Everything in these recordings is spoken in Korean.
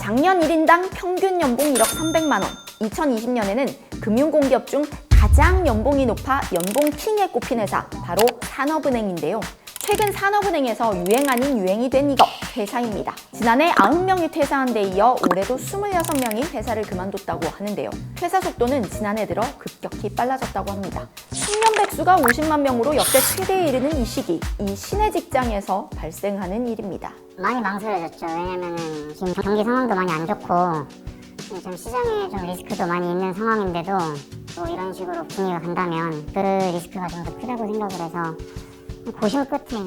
작년 1인당 평균 연봉 1억 300만 원. 2020년에는 금융공기업 중 가장 연봉이 높아 연봉 킹에 꼽힌 회사, 바로 산업은행인데요. 최근 산업은행에서 유행 아닌 유행이 된 이것, 퇴사입니다. 지난해 90명이 퇴사한 데 이어 올해도 26명이 회사를 그만뒀다고 하는데요. 퇴사 속도는 지난해 들어 급격히 빨라졌다고 합니다. 청년 백수가 50만 명으로 역대 최대에 이르는 이 시기, 이 신의 직장에서 발생하는 일입니다. 많이 망설여졌죠. 왜냐면은 지금 경기 상황도 많이 안 좋고 좀 시장에 좀 리스크도 많이 있는 상황인데도 또 이런 식으로 분위기가 간다면 그 리스크가 좀 더 크다고 생각을 해서 고심 끝에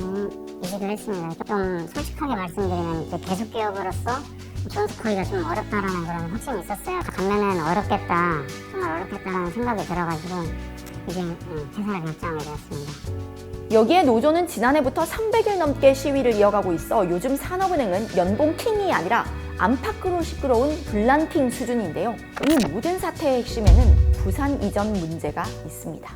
이직을 했습니다. 좀 솔직하게 말씀드리면 이제 계속 개업으로서 존속하기가 좀 어렵다라는 그런 확신이 있었어요. 가면은 어렵겠다, 정말 어렵겠다라는 생각이 들어가지고 이제 퇴사를 결정하게 되었습니다. 여기에 노조는 지난해부터 300일 넘게 시위를 이어가고 있어 요즘 산업은행은 연봉 킹이 아니라 안팎으로 시끄러운 불난킹 수준인데요. 이 모든 사태의 핵심에는 부산 이전 문제가 있습니다.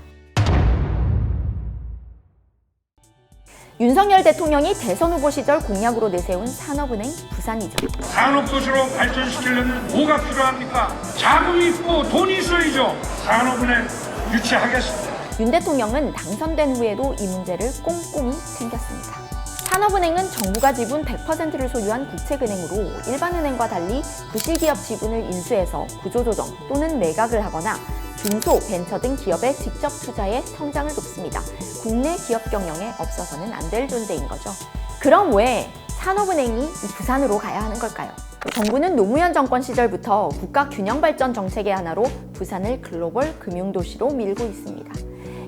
윤석열 대통령이 대선 후보 시절 공약으로 내세운 산업은행 부산 이전. 산업도시로 발전시키려면 뭐가 필요합니까? 자금이 있고 돈이 있어야죠. 산업은행 유치하겠습니다. 윤 대통령은 당선된 후에도 이 문제를 꼼꼼히 챙겼습니다. 산업은행은 정부가 지분 100%를 소유한 국책은행으로 일반은행과 달리 부실기업 지분을 인수해서 구조조정 또는 매각을 하거나 중소, 벤처 등 기업에 직접 투자해 성장을 돕습니다. 국내 기업 경영에 없어서는 안 될 존재인 거죠. 그럼 왜 산업은행이 부산으로 가야 하는 걸까요? 정부는 노무현 정권 시절부터 국가 균형발전 정책의 하나로 부산을 글로벌 금융도시로 밀고 있습니다.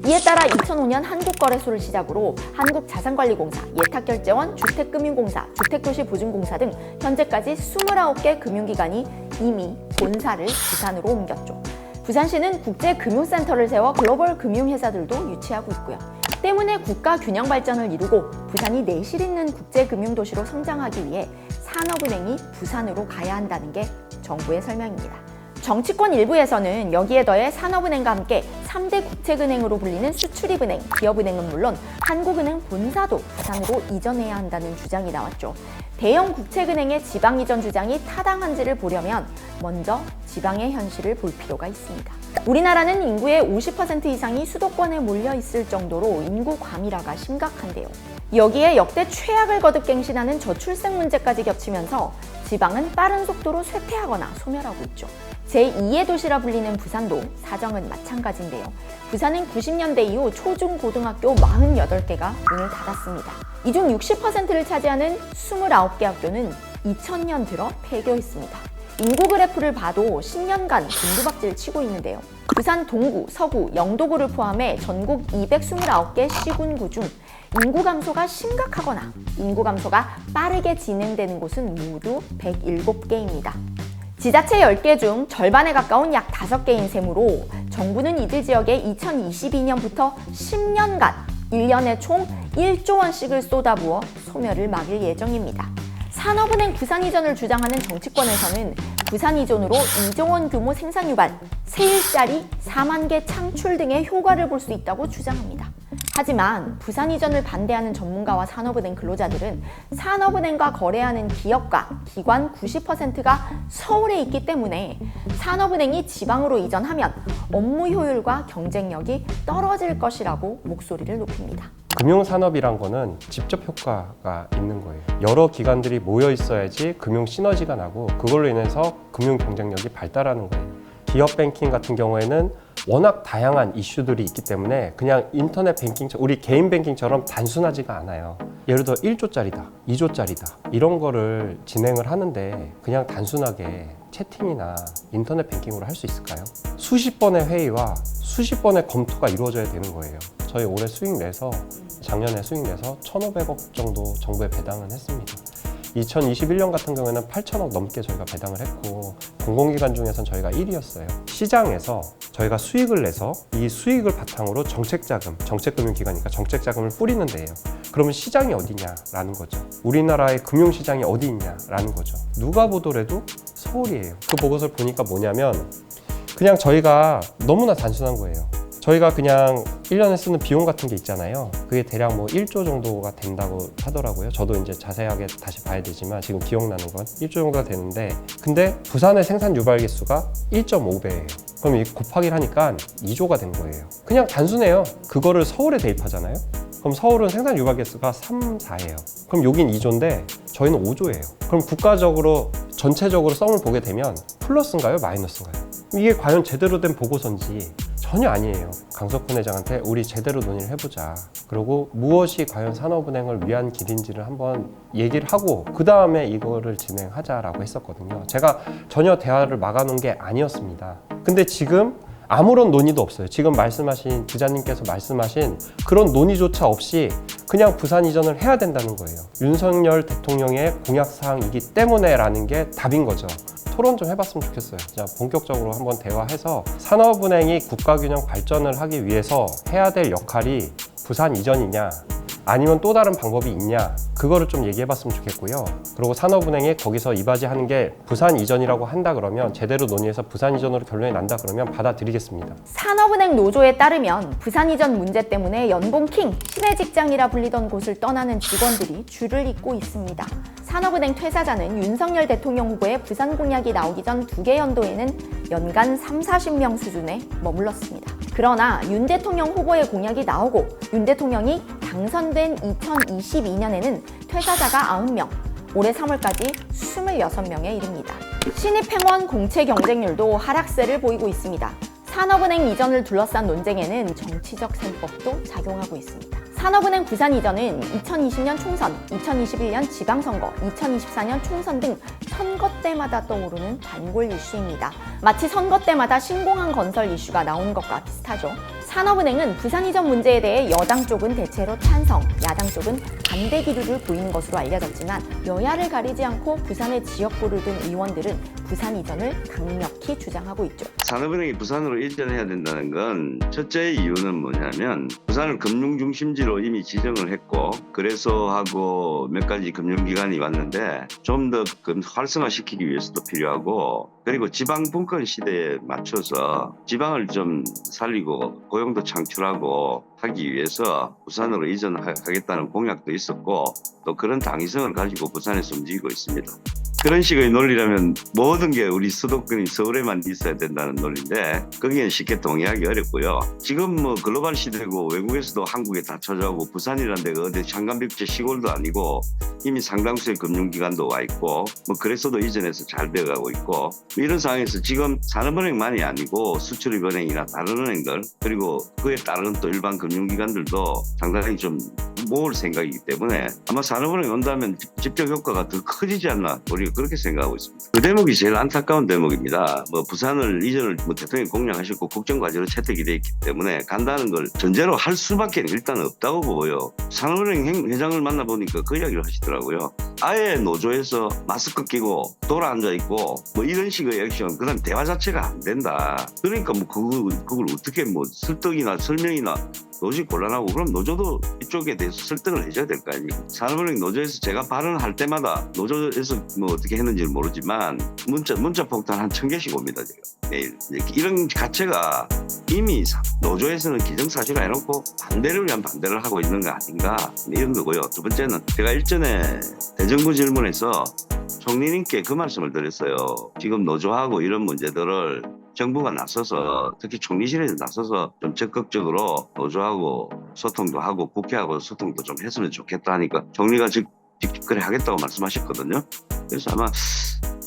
이에 따라 2005년 한국거래소를 시작으로 한국자산관리공사, 예탁결제원, 주택금융공사, 주택도시보증공사 등 현재까지 29개 금융기관이 이미 본사를 부산으로 옮겼죠. 부산시는 국제금융센터를 세워 글로벌 금융회사들도 유치하고 있고요. 때문에 국가 균형 발전을 이루고 부산이 내실 있는 국제금융도시로 성장하기 위해 산업은행이 부산으로 가야 한다는 게 정부의 설명입니다. 정치권 일부에서는 여기에 더해 산업은행과 함께 3대 국책은행으로 불리는 수출입은행, 기업은행은 물론 한국은행 본사도 부산으로 이전해야 한다는 주장이 나왔죠. 대형 국책은행의 지방 이전 주장이 타당한지를 보려면 먼저 지방의 현실을 볼 필요가 있습니다. 우리나라는 인구의 50% 이상이 수도권에 몰려 있을 정도로 인구 과밀화가 심각한데요. 여기에 역대 최악을 거듭 갱신하는 저출생 문제까지 겹치면서 지방은 빠른 속도로 쇠퇴하거나 소멸하고 있죠. 제2의 도시라 불리는 부산도 사정은 마찬가지인데요. 부산은 90년대 이후 초중 고등학교 48개가 문을 닫았습니다. 이 중 60%를 차지하는 29개 학교는 2000년 들어 폐교했습니다. 인구 그래프를 봐도 10년간 곤두박질을 치고 있는데요. 부산 동구, 서구, 영도구를 포함해 전국 229개 시군구 중 인구 감소가 심각하거나 인구 감소가 빠르게 진행되는 곳은 모두 107개입니다. 지자체 10개 중 절반에 가까운 약 5개인 셈으로 정부는 이들 지역에 2022년부터 10년간 1년에 총 1조 원씩을 쏟아부어 소멸을 막을 예정입니다. 산업은행 부산 이전을 주장하는 정치권에서는 부산 이전으로 2조 원 규모 생산 유발, 새 일자리 4만 개 창출 등의 효과를 볼 수 있다고 주장합니다. 하지만 부산 이전을 반대하는 전문가와 산업은행 근로자들은 산업은행과 거래하는 기업과 기관 90%가 서울에 있기 때문에 산업은행이 지방으로 이전하면 업무 효율과 경쟁력이 떨어질 것이라고 목소리를 높입니다. 금융산업이란 거는 직접 효과가 있는 거예요. 여러 기관들이 모여 있어야지 금융 시너지가 나고 그걸로 인해서 금융 경쟁력이 발달하는 거예요. 기업 뱅킹 같은 경우에는 워낙 다양한 이슈들이 있기 때문에 그냥 인터넷 뱅킹, 우리 개인 뱅킹처럼 단순하지가 않아요. 예를 들어 1조짜리다, 2조짜리다 이런 거를 진행을 하는데 그냥 단순하게 채팅이나 인터넷 뱅킹으로 할 수 있을까요? 수십 번의 회의와 수십 번의 검토가 이루어져야 되는 거예요. 저희 올해 수익 내서 작년에 수익 내서 1,500억 정도 정부에 배당은 했습니다. 2021년 같은 경우에는 8천억 넘게 저희가 배당을 했고 공공기관 중에선 저희가 1위였어요. 시장에서 저희가 수익을 내서 이 수익을 바탕으로 정책자금, 정책금융기관이니까 정책자금을 뿌리는 데예요. 그러면 시장이 어디냐라는 거죠. 우리나라의 금융시장이 어디 있냐라는 거죠. 누가 보더라도 서울이에요. 그 보고서를 보니까 뭐냐면 그냥 저희가 너무나 단순한 거예요. 저희가 그냥 1년에 쓰는 비용 같은 게 있잖아요. 그게 대략 뭐 1조 정도가 된다고 하더라고요. 저도 이제 자세하게 다시 봐야 되지만 지금 기억나는 건 1조 정도가 되는데, 근데 부산의 생산 유발 개수가 1.5배예요. 그럼 이 곱하기를 하니까 2조가 된 거예요. 그냥 단순해요. 그거를 서울에 대입하잖아요. 그럼 서울은 생산 유발 개수가 3, 4예요. 그럼 여긴 2조인데 저희는 5조예요. 그럼 국가적으로 전체적으로 썸을 보게 되면 플러스인가요? 마이너스인가요? 이게 과연 제대로 된 보고서인지 전혀 아니에요. 강석훈 회장한테 우리 제대로 논의를 해보자. 그리고 무엇이 과연 산업은행을 위한 길인지를 한번 얘기를 하고 그 다음에 이거를 진행하자라고 했었거든요. 제가 전혀 대화를 막아놓은 게 아니었습니다. 근데 지금 아무런 논의도 없어요. 지금 말씀하신 기자님께서 말씀하신 그런 논의조차 없이 그냥 부산 이전을 해야 된다는 거예요. 윤석열 대통령의 공약사항이기 때문에라는 게 답인 거죠. 토론 좀 해봤으면 좋겠어요. 진짜 본격적으로 한번 대화해서 산업은행이 국가균형 발전을 하기 위해서 해야 될 역할이 부산 이전이냐 아니면 또 다른 방법이 있냐, 그거를 좀 얘기해봤으면 좋겠고요. 그리고 산업은행이 거기서 이바지하는 게 부산 이전이라고 한다 그러면, 제대로 논의해서 부산 이전으로 결론이 난다 그러면 받아들이겠습니다. 산업은행 노조에 따르면 부산 이전 문제 때문에 연봉킹, 신의 직장이라 불리던 곳을 떠나는 직원들이 줄을 잇고 있습니다. 산업은행 퇴사자는 윤석열 대통령 후보의 부산 공약이 나오기 전 2개 연도에는 연간 30-40명 수준에 머물렀습니다. 그러나 윤 대통령 후보의 공약이 나오고 윤 대통령이 당선된 2022년에는 퇴사자가 9명, 올해 3월까지 26명에 이릅니다. 신입행원 공채 경쟁률도 하락세를 보이고 있습니다. 산업은행 이전을 둘러싼 논쟁에는 정치적 셈법도 작용하고 있습니다. 산업은행 부산 이전은 2020년 총선, 2021년 지방선거, 2024년 총선 등 선거 때마다 떠오르는 단골 이슈입니다. 마치 선거 때마다 신공항 건설 이슈가 나오는 것과 비슷하죠. 산업은행은 부산 이전 문제에 대해 여당 쪽은 대체로 찬성, 야당 쪽은 반대 기류를 보이는 것으로 알려졌지만 여야를 가리지 않고 부산의 지역구를 둔 의원들은 부산 이전을 강력히 주장하고 있죠. 산업은행이 부산으로 이전해야 된다는 건 첫째 이유는 뭐냐면 부산을 금융중심지로 이미 지정을 했고, 그래서 하고 몇 가지 금융기관이 왔는데 좀 더 활성화시키기 위해서도 필요하고, 그리고 지방 분권 시대에 맞춰서 지방을 좀 살리고 고용도 창출하고 하기 위해서 부산으로 이전하겠다는 공약도 있었고, 또 그런 당위성을 가지고 부산에서 움직이고 있습니다. 그런 식의 논리라면 모든 게 우리 수도권이 서울에만 있어야 된다는 논리인데 거기엔 쉽게 동의하기 어렵고요. 지금 뭐 글로벌 시대고 외국에서도 한국에 다 찾아오고 부산이라는 데가 어디 장관백제 시골도 아니고 이미 상당수의 금융기관도 와 있고 뭐 그래서도 이전해서 잘 되어가고 있고, 이런 상황에서 지금 산업은행만이 아니고 수출입은행이나 다른 은행들 그리고 그에 따른 또 일반 금융기관들도 상당히 좀 모을 생각이기 때문에 아마 산업은행이 온다면 직접 효과가 더 커지지 않나, 우리가 그렇게 생각하고 있습니다. 그 대목이 제일 안타까운 대목입니다. 뭐 부산을 이전을 대통령이 공약하셨고 국정과제로 채택이 돼 있기 때문에 간다는 걸 전제로 할 수밖에 일단 없다고 보고요. 산업은행 회장을 만나보니까 그 이야기를 하시더라고요. 아예 노조에서 마스크 끼고 돌아 앉아 있고 뭐 이런 식의 액션, 그다음 대화 자체가 안 된다. 그러니까 뭐 그걸 어떻게 뭐 설득이나 설명이나 노조이 곤란하고, 그럼 노조도 이쪽에 대해서 설득을 해줘야 될 거 아닙니까? 산업은행 노조에서 제가 발언할 때마다 노조에서 뭐 어떻게 했는지는 모르지만 문자 폭탄 한 1000개씩 옵니다. 제가 매일. 이런 자체가 이미 노조에서는 기정사실화 해놓고 반대를 위한 반대를 하고 있는 거 아닌가, 이런 거고요. 두 번째는 제가 일전에 대정부 질문에서 총리님께 그 말씀을 드렸어요. 지금 노조하고 이런 문제들을 정부가 나서서, 특히 총리실에서 나서서 좀 적극적으로 노조하고 소통도 하고 국회하고 소통도 좀 했으면 좋겠다 하니까 총리가 직접 그래 하겠다고 말씀하셨거든요. 그래서 아마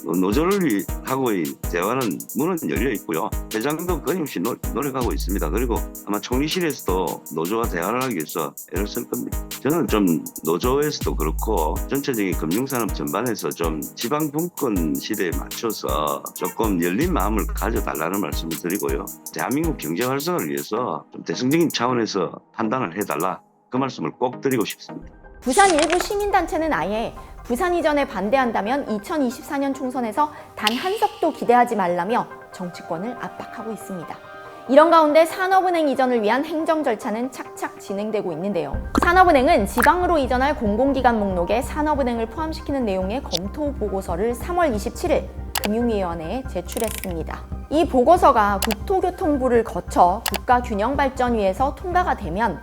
노조를 하고 이 대화는 문은 열려 있고요. 회장도 끊임없이 노력하고 있습니다. 그리고 아마 총리실에서도 노조와 대화를 하기 위해서 애를 쓸 겁니다. 저는 좀 노조에서도 그렇고 전체적인 금융산업 전반에서 좀 지방 분권 시대에 맞춰서 조금 열린 마음을 가져달라는 말씀을 드리고요. 대한민국 경제 활성화를 위해서 좀 대승적인 차원에서 판단을 해달라, 그 말씀을 꼭 드리고 싶습니다. 부산 일부 시민단체는 아예 부산 이전에 반대한다면 2024년 총선에서 단 한 석도 기대하지 말라며 정치권을 압박하고 있습니다. 이런 가운데 산업은행 이전을 위한 행정 절차는 착착 진행되고 있는데요. 산업은행은 지방으로 이전할 공공기관 목록에 산업은행을 포함시키는 내용의 검토 보고서를 3월 27일 금융위원회에 제출했습니다. 이 보고서가 국토교통부를 거쳐 국가균형발전위에서 통과가 되면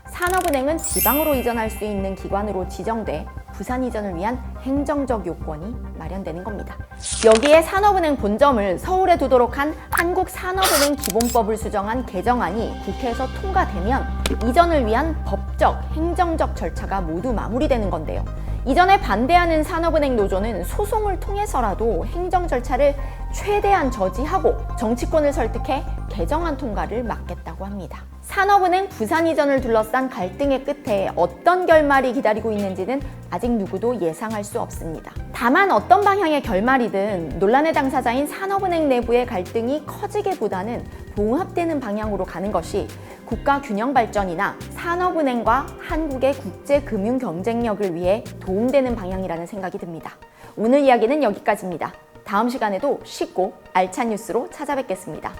산업은행은 지방으로 이전할 수 있는 기관으로 지정돼 부산 이전을 위한 행정적 요건이 마련되는 겁니다. 여기에 산업은행 본점을 서울에 두도록 한 한국산업은행 기본법을 수정한 개정안이 국회에서 통과되면 이전을 위한 법적, 행정적 절차가 모두 마무리되는 건데요. 이전에 반대하는 산업은행 노조는 소송을 통해서라도 행정 절차를 최대한 저지하고 정치권을 설득해 개정안 통과를 막겠다고 합니다. 산업은행 부산 이전을 둘러싼 갈등의 끝에 어떤 결말이 기다리고 있는지는 아직 누구도 예상할 수 없습니다. 다만 어떤 방향의 결말이든 논란의 당사자인 산업은행 내부의 갈등이 커지기보다는 봉합되는 방향으로 가는 것이 국가 균형 발전이나 산업은행과 한국의 국제 금융 경쟁력을 위해 도움되는 방향이라는 생각이 듭니다. 오늘 이야기는 여기까지입니다. 다음 시간에도 쉽고 알찬 뉴스로 찾아뵙겠습니다.